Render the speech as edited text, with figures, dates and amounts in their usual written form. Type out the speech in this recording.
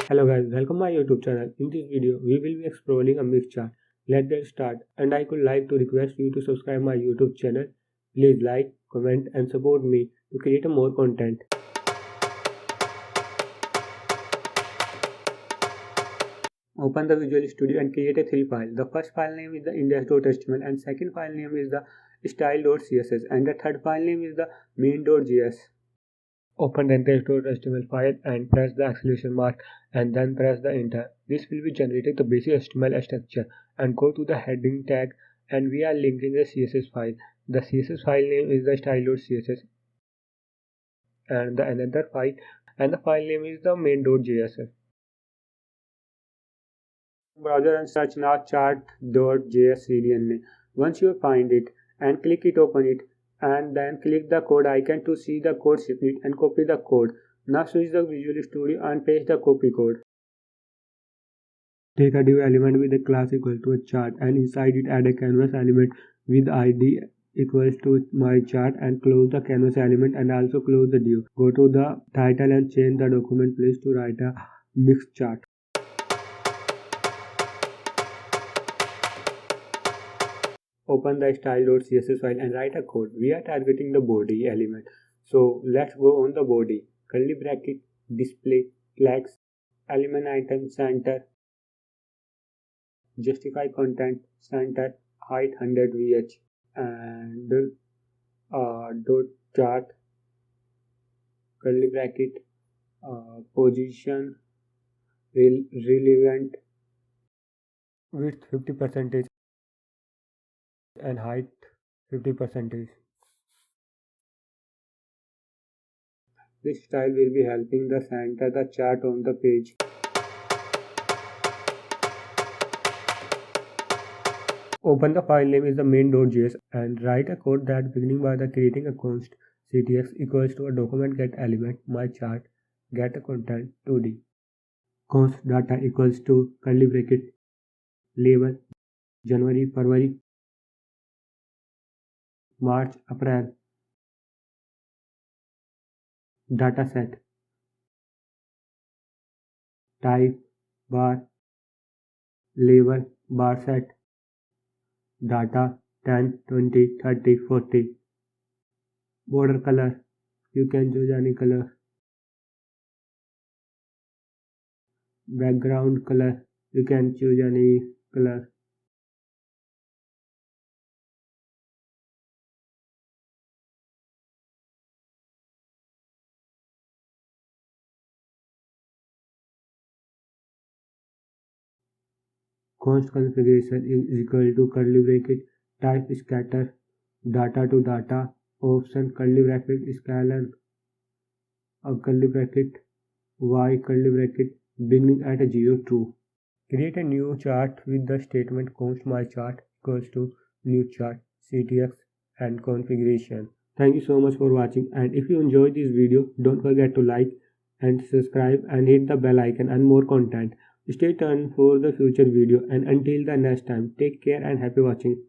Hello guys, welcome my YouTube channel. In this video, we will be exploring a mixed chart. Let's get started. And I could like to request you to subscribe my YouTube channel. Please like, comment and support me to create a more content. Open the Visual Studio and create a 3 file. The first file name is the index.html and second file name is the style.css and the third file name is the main.js. Open the index.html file and press the exclamation mark and then press the enter. This will be generating the basic HTML structure, and go to the heading tag and we are linking the CSS file. The CSS file name is the style.css and the another file and the file name is the main.js. Browser and search now chart.js region. Once you find it and click it, open it and then click the code icon to see the code snippet and copy the code. Now switch the Visual Studio and paste the copy code. Take a div element with a class equal to a chart and inside it add a canvas element with id equals to my chart and close the canvas element and also close the div. Go to the title and change the document place to write a mixed chart. Open the style.css file and write a code. We are targeting the body element. So let's go on the body. Curly bracket, display, flags, element item, center, justify content, center, height 100 vh and dot chart, curly bracket, position, relevant, width 50% and height 50%. This style will be helping the center the chart on the page. Open the file name is the main.js and write a code that beginning by the creating a const ctx equals to a document get element my chart get a content 2d const data equals to curly bracket label January, February, March, April, data set, type, bar, label, bar set, data 10, 20, 30, 40, border color, you can choose any color, background color, you can choose any color. Const configuration is equal to curly bracket type scatter data to data option curly bracket scalar curly bracket y curly bracket beginning at a 0 true. Create a new chart with the statement const my chart equals to new chart ctx and configuration. Thank you so much for watching, and if you enjoyed this video don't forget to like and subscribe and hit the bell icon and more content. Stay tuned for the future video, and until the next time take care and happy watching.